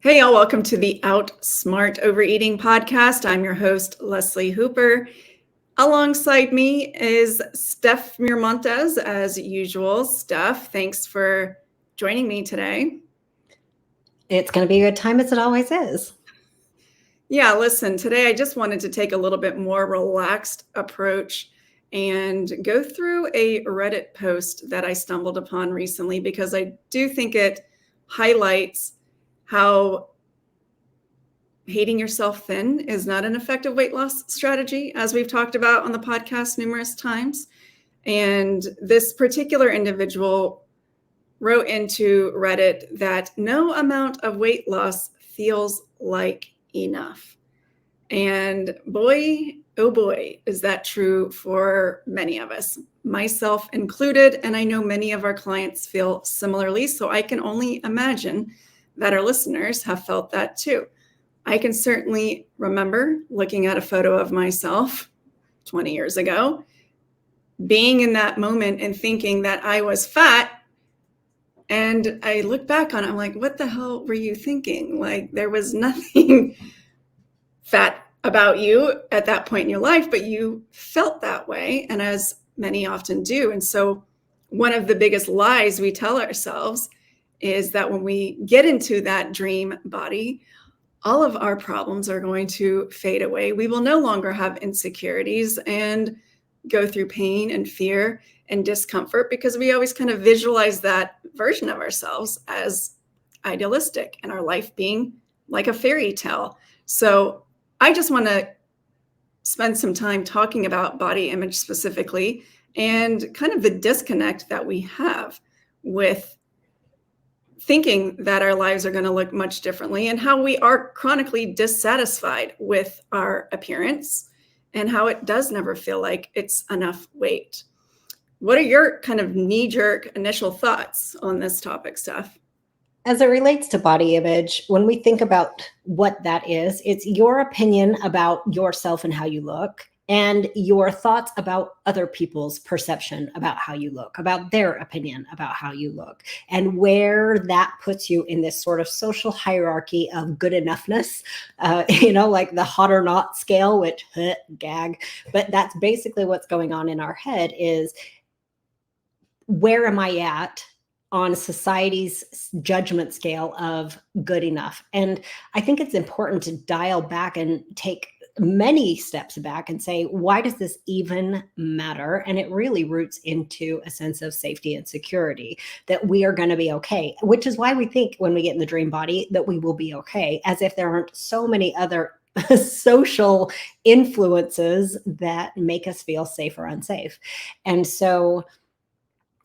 Hey, y'all, welcome to the Outsmart Overeating Podcast. I'm your host, Leslie Hooper. Alongside me is Steph Miramontes, as usual. Steph, thanks for joining me today. It's going to be a good time as it always is. Yeah, listen, today I just wanted to take a little bit more relaxed approach and go through a Reddit post that I stumbled upon recently because I do think it highlights how hating yourself thin is not an effective weight loss strategy, as we've talked about on the podcast numerous times. And this particular individual wrote into Reddit that no amount of weight loss feels like enough. And boy, oh boy, is that true for many of us, myself included. And I know many of our clients feel similarly. So I can only imagine that our listeners have felt that too. I can certainly remember looking at a photo of myself 20 years ago, being in that moment and thinking that I was fat. And I look back on it, I'm like, what the hell were you thinking? Like, there was nothing fat about you at that point in your life, but you felt that way. And as many often do. And so one of the biggest lies we tell ourselves is that when we get into that dream body, all of our problems are going to fade away. We will no longer have insecurities and go through pain and fear and discomfort because we always kind of visualize that version of ourselves as idealistic and our life being like a fairy tale. So I just want to spend some time talking about body image specifically and kind of the disconnect that we have with thinking that our lives are going to look much differently and how we are chronically dissatisfied with our appearance and how it does never feel like it's enough weight. What are your kind of knee-jerk initial thoughts on this topic, Steph? As it relates to body image, when we think about what that is, it's your opinion about yourself and how you look, and your thoughts about other people's perception about how you look, about their opinion about how you look, and where that puts you in this sort of social hierarchy of good enoughness, like the hot or not scale, which gag, but that's basically what's going on in our head is, where am I at on society's judgment scale of good enough? And I think it's important to dial back and take many steps back and say, why does this even matter? And it really roots into a sense of safety and security, that we are going to be okay, which is why we think when we get in the dream body that we will be okay, as if there aren't so many other social influences that make us feel safe or unsafe. And so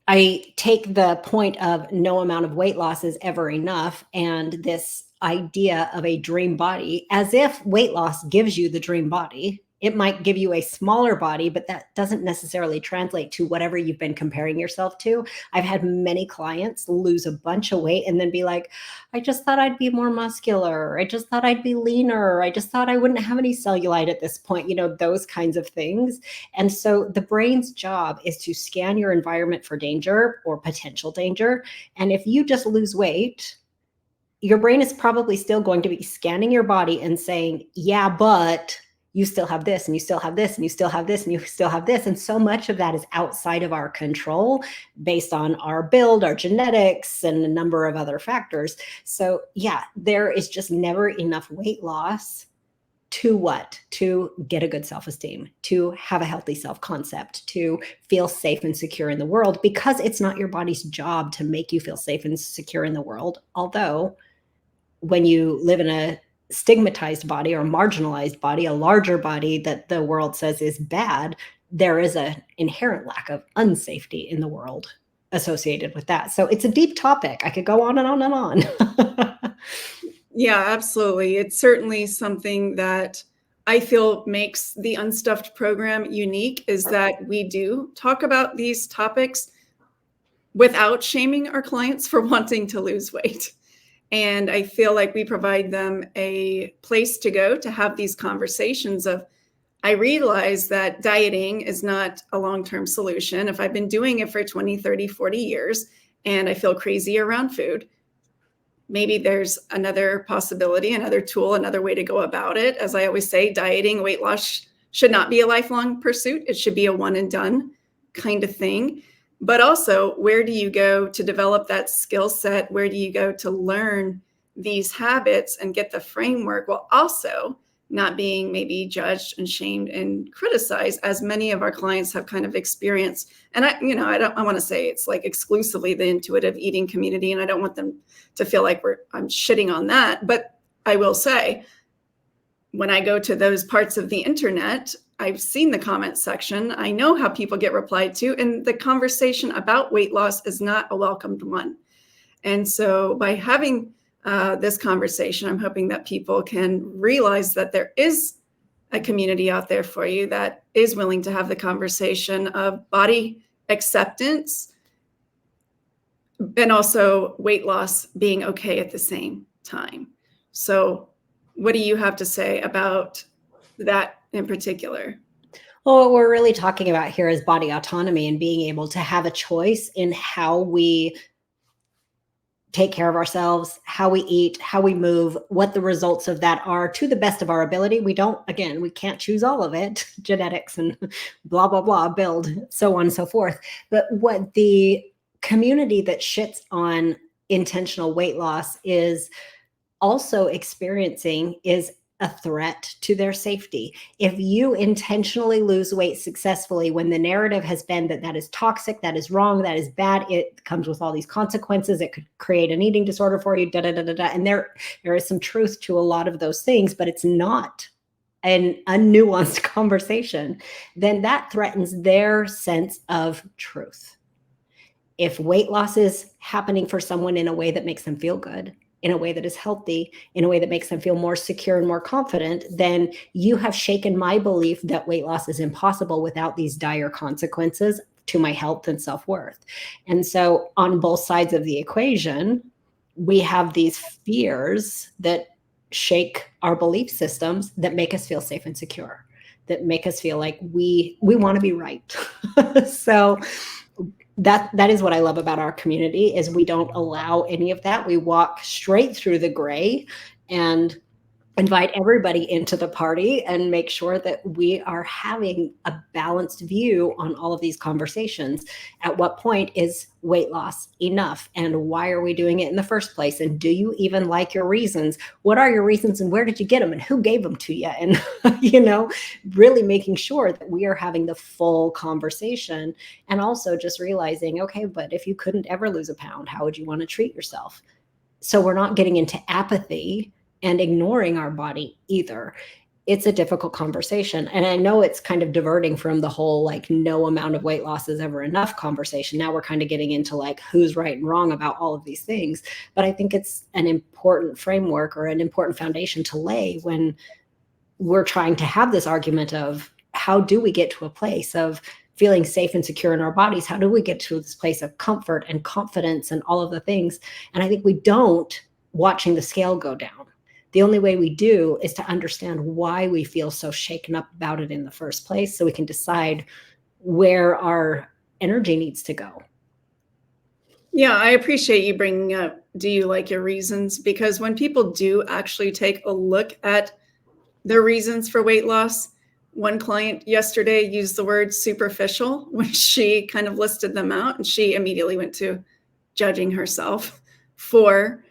I take the point of no amount of weight loss is ever enough, and this idea of a dream body, as if weight loss gives you the dream body. It might give you a smaller body, but that doesn't necessarily translate to whatever you've been comparing yourself to. I've had many clients lose a bunch of weight and then be like, I just thought I'd be more muscular. I just thought I'd be leaner. I just thought I wouldn't have any cellulite at this point, those kinds of things. And so the brain's job is to scan your environment for danger or potential danger. And if you just lose weight, your brain is probably still going to be scanning your body and saying, yeah, but you still have this, and you still have this, and you still have this, and you still have this. And so much of that is outside of our control based on our build, our genetics, and a number of other factors. So yeah, there is just never enough weight loss to what? To get a good self-esteem, to have a healthy self-concept, to feel safe and secure in the world, because it's not your body's job to make you feel safe and secure in the world. Although when you live in a stigmatized body or marginalized body, a larger body that the world says is bad, there is an inherent lack of unsafety in the world associated with that. So it's a deep topic. I could go on and on and on. Yeah, absolutely. It's certainly something that I feel makes the Unstuffed program unique, is that we do talk about these topics without shaming our clients for wanting to lose weight. And I feel like we provide them a place to go to have these conversations of, I realize that dieting is not a long-term solution. If I've been doing it for 20, 30, 40 years and I feel crazy around food, maybe there's another possibility, another tool, another way to go about it. As I always say, dieting, weight loss should not be a lifelong pursuit. It should be a one and done kind of thing. But also, where do you go to develop that skill set? Where do you go to learn these habits and get the framework, while also not being maybe judged and shamed and criticized, as many of our clients have kind of experienced? And I want to say it's like exclusively the intuitive eating community, and I don't want them to feel like I'm shitting on that. But I will say, when I go to those parts of the internet, I've seen the comment section. I know how people get replied to, and the conversation about weight loss is not a welcomed one. And so by having this conversation, I'm hoping that people can realize that there is a community out there for you that is willing to have the conversation of body acceptance and also weight loss being okay at the same time. So what do you have to say about that in particular? Well, what we're really talking about here is body autonomy and being able to have a choice in how we take care of ourselves, how we eat, how we move, what the results of that are to the best of our ability. We can't choose all of it, genetics and blah, blah, blah, build, so on and so forth. But what the community that shits on intentional weight loss is also experiencing is a threat to their safety. If you intentionally lose weight successfully, when the narrative has been that that is toxic, that is wrong, that is bad, it comes with all these consequences, it could create an eating disorder for you, And there is some truth to a lot of those things, but it's not a nuanced conversation. Then that threatens their sense of truth. If weight loss is happening for someone in a way that makes them feel good, in a way that is healthy, in a way that makes them feel more secure and more confident, then you have shaken my belief that weight loss is impossible without these dire consequences to my health and self-worth. And so on both sides of the equation, we have these fears that shake our belief systems that make us feel safe and secure, that make us feel like we want to be right. So that is what I love about our community, is we don't allow any of that. We walk straight through the gray and invite everybody into the party and make sure that we are having a balanced view on all of these conversations. At what point is weight loss enough? And why are we doing it in the first place? And do you even like your reasons? What are your reasons and where did you get them and who gave them to you? And, really making sure that we are having the full conversation, and also just realizing, okay, but if you couldn't ever lose a pound, how would you want to treat yourself? So we're not getting into apathy and ignoring our body either. It's a difficult conversation. And I know it's kind of diverting from the whole, like, no amount of weight loss is ever enough conversation. Now we're kind of getting into like who's right and wrong about all of these things. But I think it's an important framework or an important foundation to lay when we're trying to have this argument of how do we get to a place of feeling safe and secure in our bodies? How do we get to this place of comfort and confidence and all of the things? And I think we don't watching the scale go down. The only way we do is to understand why we feel so shaken up about it in the first place, so we can decide where our energy needs to go. Yeah, I appreciate you bringing up, do you like your reasons? Because when people do actually take a look at their reasons for weight loss, one client yesterday used the word superficial when she kind of listed them out, and she immediately went to judging herself for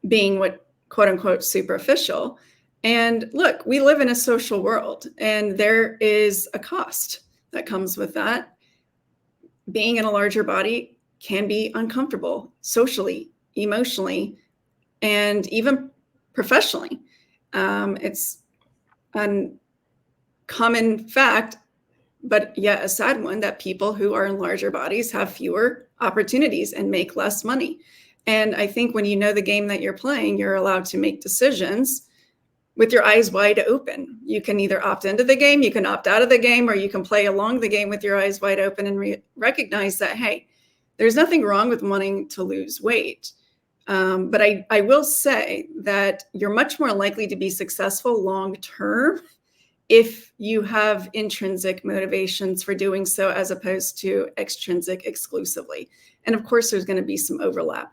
being what, quote unquote, superficial. And look, we live in a social world, and there is a cost that comes with that. Being in a larger body can be uncomfortable socially, emotionally, and even professionally. It's a common fact, but yet a sad one, that people who are in larger bodies have fewer opportunities and make less money. And I think when you know the game that you're playing, you're allowed to make decisions with your eyes wide open. You can either opt into the game, you can opt out of the game, or you can play along the game with your eyes wide open and recognize that, hey, there's nothing wrong with wanting to lose weight. But I will say that you're much more likely to be successful long-term if you have intrinsic motivations for doing so, as opposed to extrinsic exclusively. And of course, there's going to be some overlap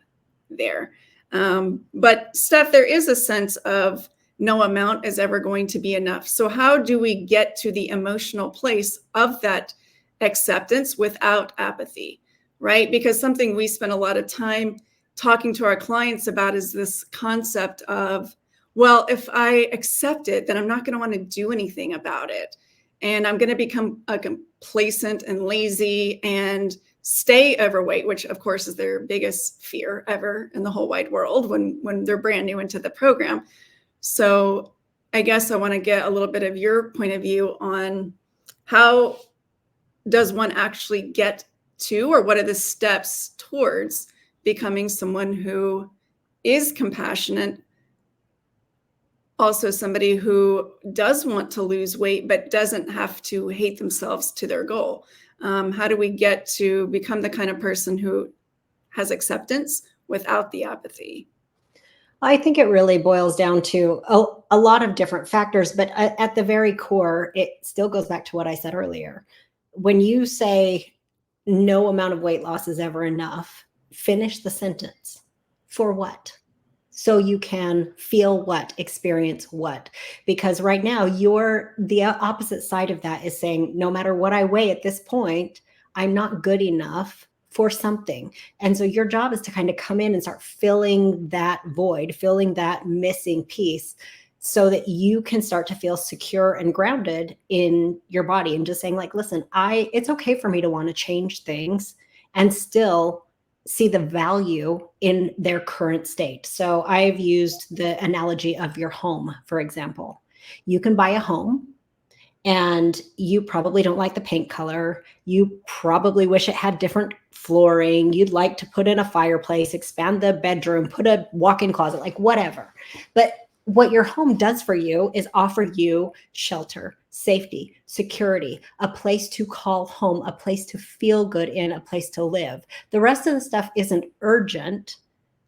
there. But Steph, there is a sense of no amount is ever going to be enough. So how do we get to the emotional place of that acceptance without apathy, right? Because something we spend a lot of time talking to our clients about is this concept of, well, if I accept it, then I'm not going to want to do anything about it. And I'm going to become complacent and lazy and stay overweight, which of course is their biggest fear ever in the whole wide world when they're brand new into the program. So I guess I want to get a little bit of your point of view on how does one actually get to, or what are the steps towards becoming someone who is compassionate, also somebody who does want to lose weight but doesn't have to hate themselves to their goal. How do we get to become the kind of person who has acceptance without the apathy? I think it really boils down to a lot of different factors, but at the very core, it still goes back to what I said earlier. When you say no amount of weight loss is ever enough, finish the sentence. For what? So you can feel what, experience what. Because right now, the opposite side of that is saying, no matter what I weigh at this point, I'm not good enough for something. And so your job is to kind of come in and start filling that void, filling that missing piece, so that you can start to feel secure and grounded in your body, and just saying like, listen, it's okay for me to want to change things and still see the value in their current state. So I've used the analogy of your home, for example. You can buy a home and you probably don't like the paint color. You probably wish it had different flooring. You'd like to put in a fireplace, expand the bedroom, put a walk-in closet, like whatever. But what your home does for you is offer you shelter, safety, security, a place to call home, a place to feel good in, a place to live. The rest of the stuff isn't urgent,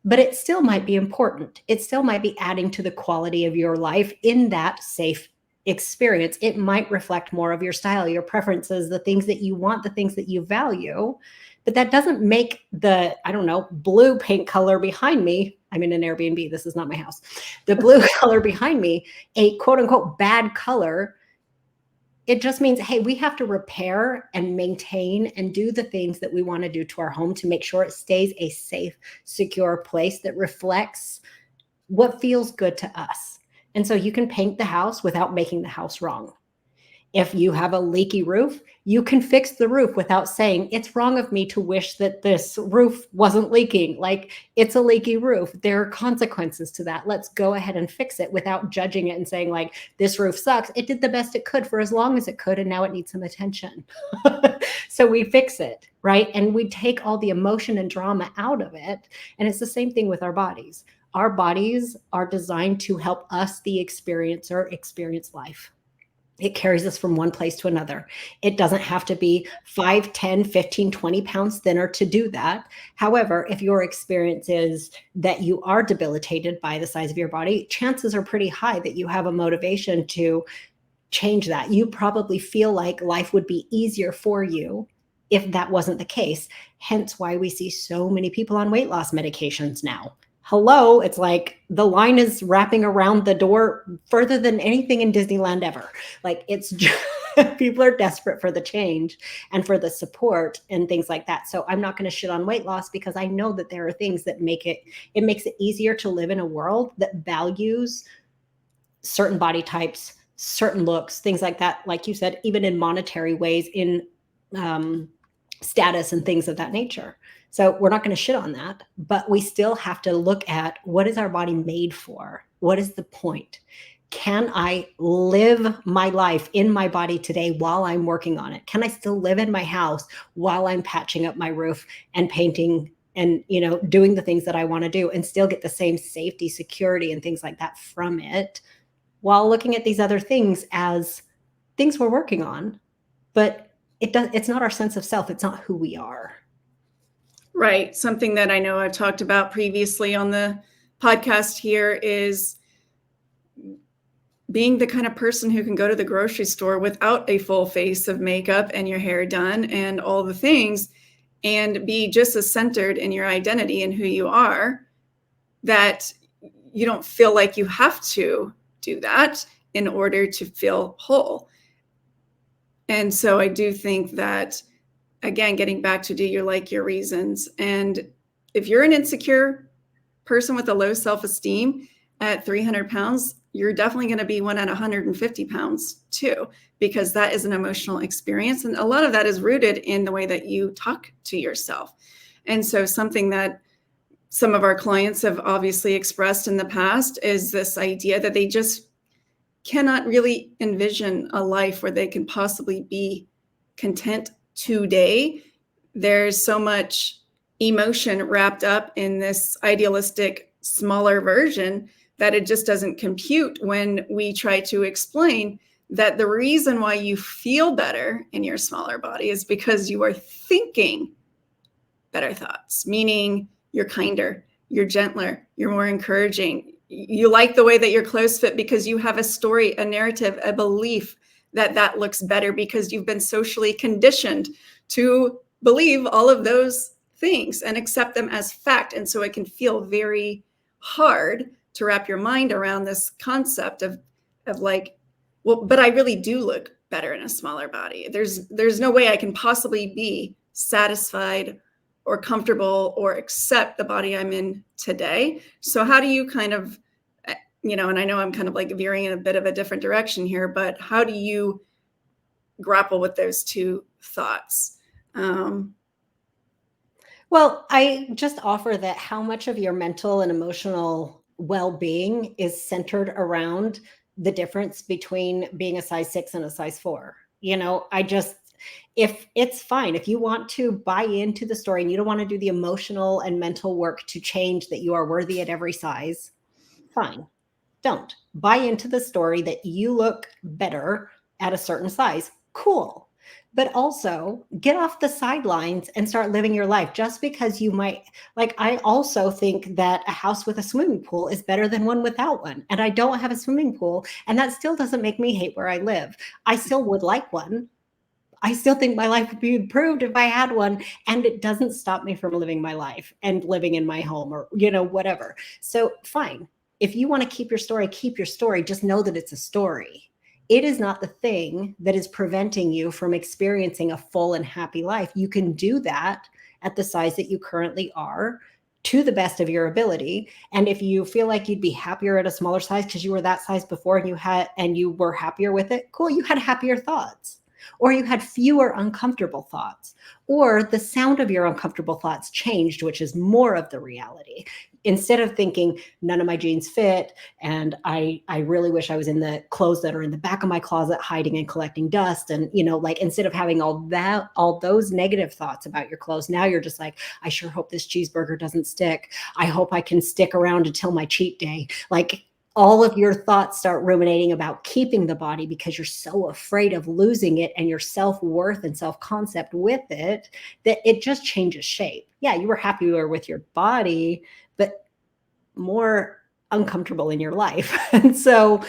but it still might be important. It still might be adding to the quality of your life in that safe experience. It might reflect more of your style, your preferences, the things that you want, the things that you value. But that doesn't make the, I don't know, blue paint color behind me. I'm in an Airbnb. This is not my house. The blue color behind me, a quote unquote bad color. It just means, hey, we have to repair and maintain and do the things that we want to do to our home to make sure it stays a safe, secure place that reflects what feels good to us. And so you can paint the house without making the house wrong. If you have a leaky roof, you can fix the roof without saying, it's wrong of me to wish that this roof wasn't leaking. Like, it's a leaky roof. There are consequences to that. Let's go ahead and fix it without judging it and saying, like, this roof sucks. It did the best it could for as long as it could, and now it needs some attention. So we fix it, right? And we take all the emotion and drama out of it. And it's the same thing with our bodies. Our bodies are designed to help us, the experiencer, experience life. It carries us from one place to another. It doesn't have to be 5, 10, 15, 20 pounds thinner to do that. However, if your experience is that you are debilitated by the size of your body, chances are pretty high that you have a motivation to change that. You probably feel like life would be easier for you if that wasn't the case. Hence why we see so many people on weight loss medications now. Hello, it's like the line is wrapping around the door further than anything in Disneyland ever. Like, it's just, people are desperate for the change and for the support and things like that. So I'm not going to shit on weight loss, because I know that there are things that makes it easier to live in a world that values certain body types, certain looks, things like that. Like you said, even in monetary ways, in status and things of that nature. So we're not going to shit on that, but we still have to look at, what is our body made for? What is the point? Can I live my life in my body today while I'm working on it? Can I still live in my house while I'm patching up my roof and painting and, doing the things that I want to do, and still get the same safety, security, and things like that from it, while looking at these other things as things we're working on? But it's not our sense of self. It's not who we are. Right. Something that I know I've talked about previously on the podcast here is being the kind of person who can go to the grocery store without a full face of makeup and your hair done and all the things, and be just as centered in your identity and who you are, that you don't feel like you have to do that in order to feel whole. And so I do think that, again, getting back to do you like your reasons. And if you're an insecure person with a low self-esteem at 300 pounds, you're definitely going to be one at 150 pounds too, because that is an emotional experience. And a lot of that is rooted in the way that you talk to yourself. And so something that some of our clients have obviously expressed in the past is this idea that they just cannot really envision a life where they can possibly be content today. There's so much emotion wrapped up in this idealistic, smaller version that it just doesn't compute when we try to explain that the reason why you feel better in your smaller body is because you are thinking better thoughts, meaning you're kinder, you're gentler, you're more encouraging. You like the way that your clothes fit because you have a story, a narrative, a belief that that looks better because you've been socially conditioned to believe all of those things and accept them as fact. And so it can feel very hard to wrap your mind around this concept of like, well, but I really do look better in a smaller body. There's no way I can possibly be satisfied or comfortable or accept the body I'm in today. So how do you kind of, and I know I'm kind of like veering in a bit of a different direction here, but how do you grapple with those two thoughts? Well, I just offer that how much of your mental and emotional well-being is centered around the difference between being a size 6 and a size 4. If it's fine, if you want to buy into the story and you don't want to do the emotional and mental work to change that you are worthy at every size, fine. Don't buy into the story that you look better at a certain size. Cool. But also get off the sidelines and start living your life. Just because you might, like, I also think that a house with a swimming pool is better than one without one. And I don't have a swimming pool, and that still doesn't make me hate where I live. I still would like one. I still think my life would be improved if I had one, and it doesn't stop me from living my life and living in my home or, whatever. So fine. If you want to keep your story, keep your story. Just know that it's a story. It is not the thing that is preventing you from experiencing a full and happy life. You can do that at the size that you currently are to the best of your ability. And if you feel like you'd be happier at a smaller size because you were that size before and you were happier with it, cool, you had happier thoughts. Or you had fewer uncomfortable thoughts, or the sound of your uncomfortable thoughts changed, which is more of the reality. Instead of thinking none of my jeans fit and I really wish I was in the clothes that are in the back of my closet hiding and collecting dust, and instead of having all those negative thoughts about your clothes, now you're just like, I sure hope this cheeseburger doesn't stick. I hope I can stick around until my cheat day. Like, all of your thoughts start ruminating about keeping the body because you're so afraid of losing it and your self-worth and self-concept with it, that it just changes shape. Yeah, you were happier with your body, but more uncomfortable in your life. And so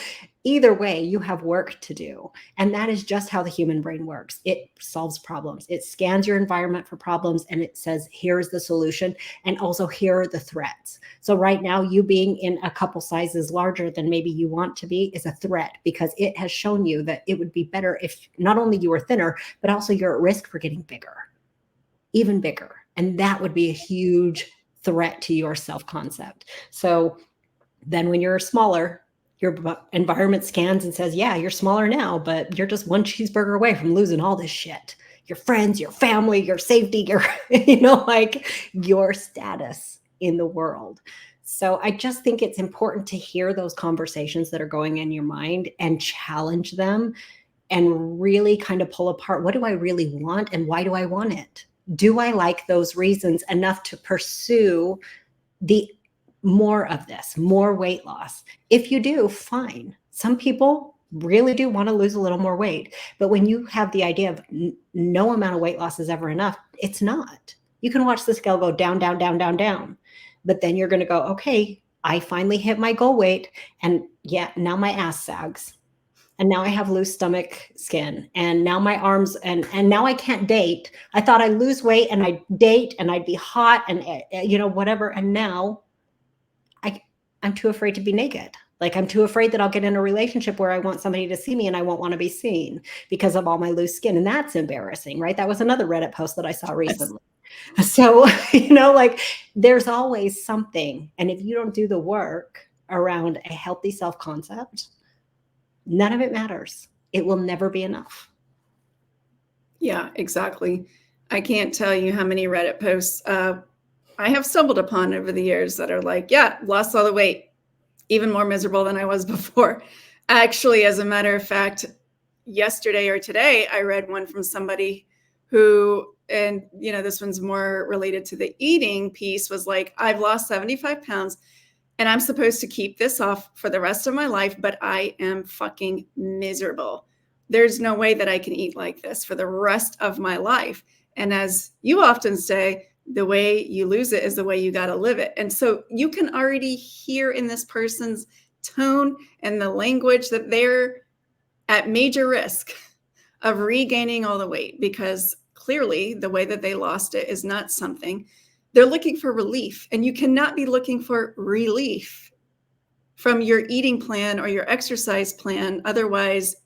either way, you have work to do. And that is just how the human brain works. It solves problems. It scans your environment for problems and it says, here's the solution. And also, here are the threats. So right now, you being in a couple sizes larger than maybe you want to be is a threat, because it has shown you that it would be better if not only you were thinner, but also you're at risk for getting bigger, even bigger. And that would be a huge threat to your self-concept. So then when you're smaller, your environment scans and says, yeah, you're smaller now, but you're just one cheeseburger away from losing all this shit. Your friends, your family, your safety, your, your status in the world. So I just think it's important to hear those conversations that are going in your mind and challenge them and really kind of pull apart, what do I really want and why do I want it? Do I like those reasons enough to pursue the more of this, more weight loss? If you do, fine. Some people really do want to lose a little more weight. But when you have the idea of no amount of weight loss is ever enough, it's not. You can watch the scale go down, down, down, down, down. But then you're going to go, okay, I finally hit my goal weight. And yeah, now my ass sags. And now I have loose stomach skin. And now my arms, and now I can't date. I thought I'd lose weight and I'd date and I'd be hot and, whatever. And now I I'm too afraid to be naked. Like, I'm too afraid that I'll get in a relationship where I want somebody to see me and I won't want to be seen because of all my loose skin. And that's embarrassing, right? That was another Reddit post that I saw recently. So, like, there's always something. And if you don't do the work around a healthy self-concept, none of it matters. It will never be enough. Yeah, exactly. I can't tell you how many Reddit posts I have stumbled upon over the years that are like, yeah, lost all the weight, even more miserable than I was before. Actually, as a matter of fact, yesterday or today, I read one from somebody who, and this one's more related to the eating piece, was like, I've lost 75 pounds and I'm supposed to keep this off for the rest of my life, but I am fucking miserable. There's no way that I can eat like this for the rest of my life. And as you often say, the way you lose it is the way you got to live it. And so you can already hear in this person's tone and the language that they're at major risk of regaining all the weight, because clearly the way that they lost it is not something they're looking for relief. And you cannot be looking for relief from your eating plan or your exercise plan. Otherwise,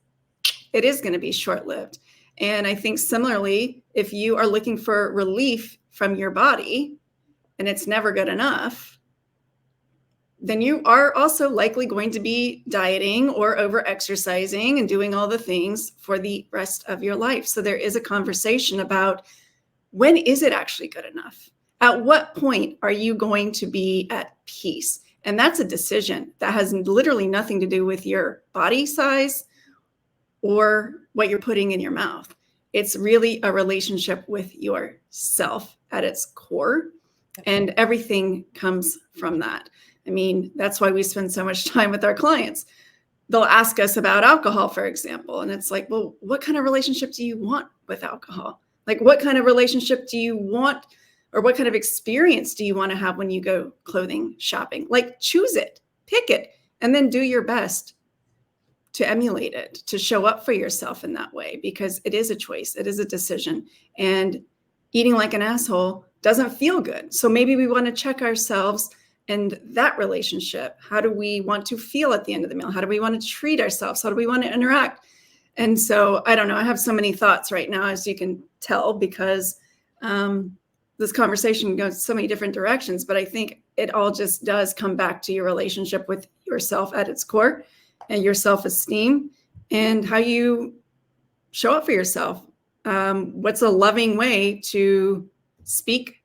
it is going to be short-lived. And I think similarly, if you are looking for relief from your body and it's never good enough, then you are also likely going to be dieting or over-exercising and doing all the things for the rest of your life. So there is a conversation about, when is it actually good enough? At what point are you going to be at peace? And that's a decision that has literally nothing to do with your body size or what you're putting in your mouth. It's really a relationship with yourself at its core. And everything comes from that. I mean, that's why we spend so much time with our clients. They'll ask us about alcohol, for example. And it's like, well, what kind of relationship do you want with alcohol? Like, what kind of relationship do you want, or what kind of experience do you want to have when you go clothing shopping? Like, choose it, pick it, and then do your best to emulate it, to show up for yourself in that way, because it is a choice. It is a decision. And eating like an asshole doesn't feel good. So maybe we want to check ourselves and that relationship. How do we want to feel at the end of the meal? How do we want to treat ourselves? How do we want to interact? And so, I don't know, I have so many thoughts right now, as you can tell, because this conversation goes so many different directions, but I think it all just does come back to your relationship with yourself at its core, and your self-esteem, and how you show up for yourself. What's a loving way to speak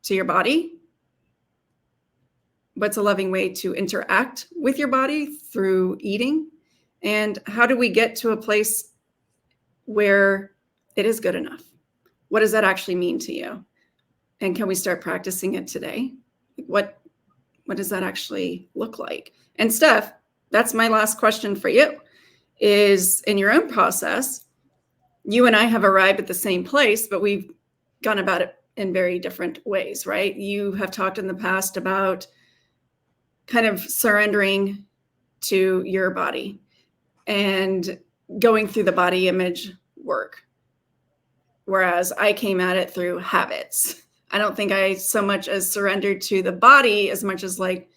to your body? What's a loving way to interact with your body through eating? And how do we get to a place where it is good enough? What does that actually mean to you? And can we start practicing it today? What does that actually look like? And Steph, that's my last question for you, is in your own process, you and I have arrived at the same place, but we've gone about it in very different ways, right? You have talked in the past about kind of surrendering to your body and going through the body image work. Whereas I came at it through habits. I don't think I so much as surrendered to the body as much as like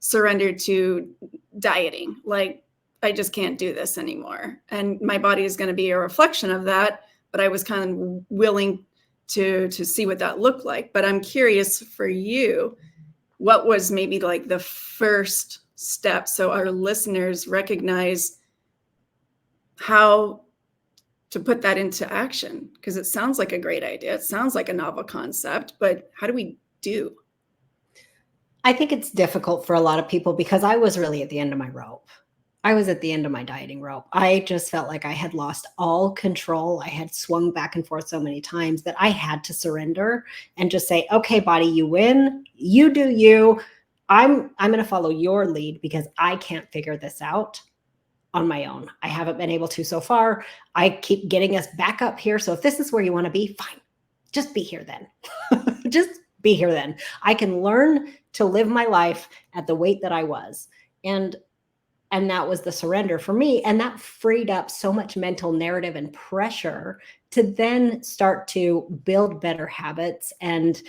surrendered to dieting. Like, I just can't do this anymore. And my body is going to be a reflection of that. But I was kind of willing to see what that looked like. But I'm curious for you, what was maybe like the first step so our listeners recognize how to put that into action? Because it sounds like a great idea. It sounds like a novel concept, but how do we do? I think it's difficult for a lot of people because I was really at the end of my rope. I was at the end of my dieting rope. I just felt like I had lost all control. I had swung back and forth so many times that I had to surrender and just say, okay, body, you win. You do you. I'm going to follow your lead because I can't figure this out on my own. I haven't been able to so far. I keep getting us back up here. So if this is where you want to be, fine. Just be here then. Just be here then. I can learn to live my life at the weight that I was. And that was the surrender for me. And that freed up so much mental narrative and pressure to then start to build better habits and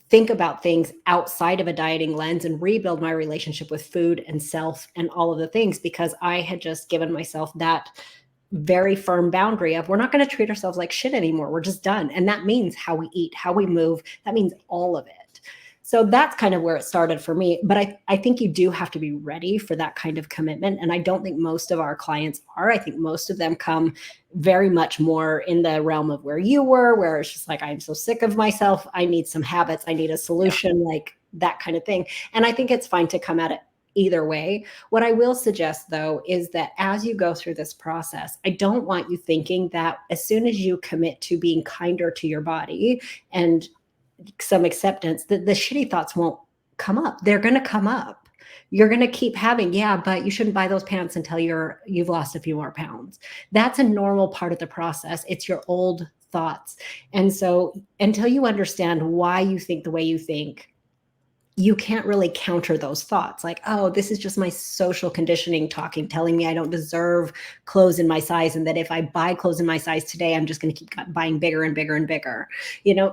think about things outside of a dieting lens and rebuild my relationship with food and self and all of the things, because I had just given myself that very firm boundary of, we're not going to treat ourselves like shit anymore. We're just done. And that means how we eat, how we move. That means all of it. So that's kind of where it started for me. But I think you do have to be ready for that kind of commitment. And I don't think most of our clients are. I think most of them come very much more in the realm of where you were, where it's just like, I'm so sick of myself. I need some habits. I need a solution, like that kind of thing. And I think it's fine to come at it either way. What I will suggest, though, is that as you go through this process, I don't want you thinking that as soon as you commit to being kinder to your body and some acceptance, that the shitty thoughts won't come up. They're going to come up. You're going to keep having, yeah, but you shouldn't buy those pants until you've lost a few more pounds. That's a normal part of the process. It's your old thoughts. And so until you understand why you think the way you think, you can't really counter those thoughts. Like, oh, this is just my social conditioning talking, telling me I don't deserve clothes in my size. And that if I buy clothes in my size today, I'm just going to keep buying bigger and bigger and bigger.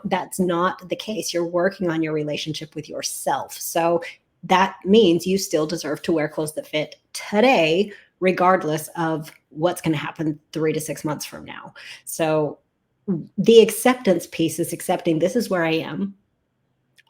That's not the case. You're working on your relationship with yourself. So that means you still deserve to wear clothes that fit today, regardless of what's going to happen 3 to 6 months from now. So the acceptance piece is accepting, this is where I am.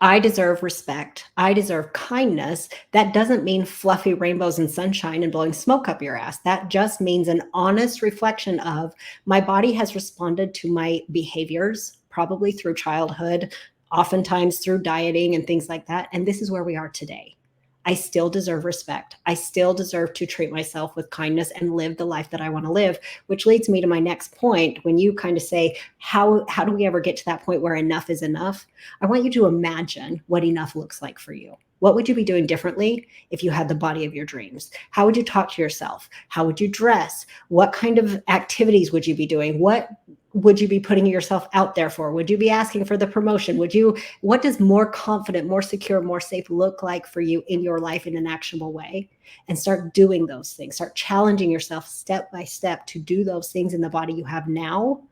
I deserve respect. I deserve kindness. That doesn't mean fluffy rainbows and sunshine and blowing smoke up your ass. That just means an honest reflection of, my body has responded to my behaviors, probably through childhood, oftentimes through dieting and things like that. And this is where we are today. I still deserve respect. I still deserve to treat myself with kindness and live the life that I want to live, which leads me to my next point. When you kind of say, how do we ever get to that point where enough is enough? I want you to imagine what enough looks like for you. What would you be doing differently if you had the body of your dreams? How would you talk to yourself? How would you dress? What kind of activities would you be doing? What would you be putting yourself out there for? Would you be asking for the promotion? What does more confident, more secure, more safe look like for you in your life in an actionable way? And start doing those things. Start challenging yourself step by step to do those things in the body you have now,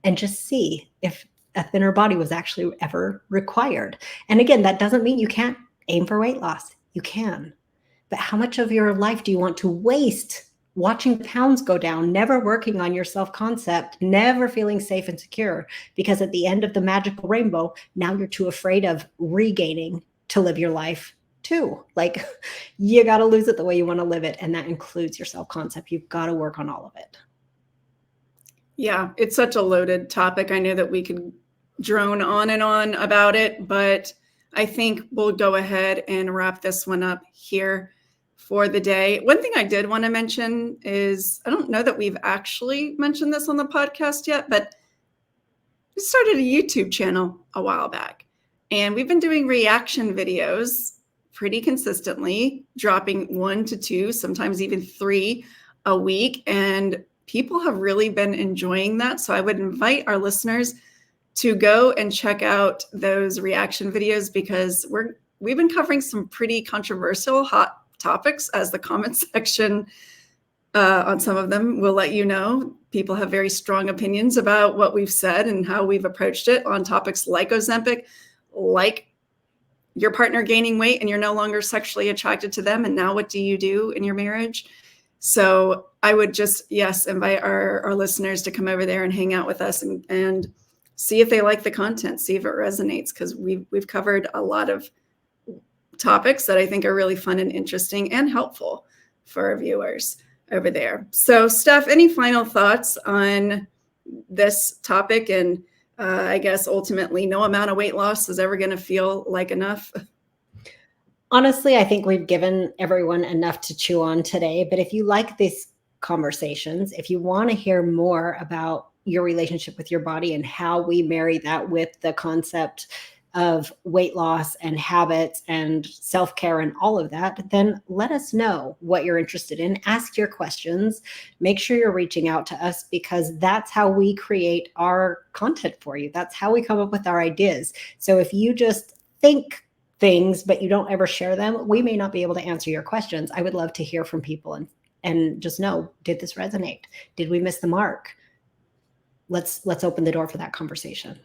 and just see if a thinner body was actually ever required. And again, that doesn't mean you can't aim for weight loss. You can. But how much of your life do you want to waste watching pounds go down, never working on your self-concept, never feeling safe and secure? Because at the end of the magical rainbow, now you're too afraid of regaining to live your life too. Like, you got to lose it the way you want to live it. And that includes your self-concept. You've got to work on all of it. Yeah, it's such a loaded topic. I know that we could drone on and on about it, but I think we'll go ahead and wrap this one up here for the day. One thing I did want to mention is, I don't know that we've actually mentioned this on the podcast yet, but we started a YouTube channel a while back, and we've been doing reaction videos pretty consistently, dropping 1 to 2, sometimes even 3 a week. And people have really been enjoying that. So I would invite our listeners to go and check out those reaction videos, because we've been covering some pretty controversial, hot topics, as the comment section on some of them will let you know. People have very strong opinions about what we've said and how we've approached it on topics like Ozempic, like your partner gaining weight and you're no longer sexually attracted to them. And now what do you do in your marriage? So I would just, invite our listeners to come over there and hang out with us and see if they like the content, see if it resonates, because we've covered a lot of topics that I think are really fun and interesting and helpful for our viewers over there. So Steph, any final thoughts on this topic? And I guess ultimately no amount of weight loss is ever going to feel like enough. Honestly, I think we've given everyone enough to chew on today. But if you like these conversations, if you want to hear more about your relationship with your body and how we marry that with the concept of weight loss and habits and self-care and all of that, then let us know what you're interested in. Ask your questions. Make sure you're reaching out to us, because that's how we create our content for you. That's how we come up with our ideas. So if you just think things, but you don't ever share them, we may not be able to answer your questions. I would love to hear from people and just know, did this resonate? Did we miss the mark? Let's open the door for that conversation.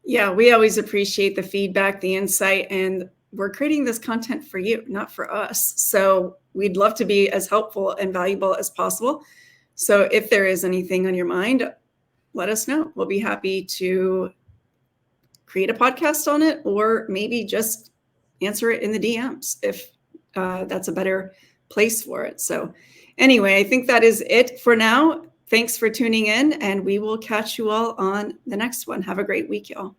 Yeah, we always appreciate the feedback, the insight, and we're creating this content for you, not for us. So we'd love to be as helpful and valuable as possible. So if there is anything on your mind, let us know. We'll be happy to create a podcast on it, or maybe just answer it in the DMs if that's a better place for it. So anyway, I think that is it for now. Thanks for tuning in, and we will catch you all on the next one. Have a great week, y'all.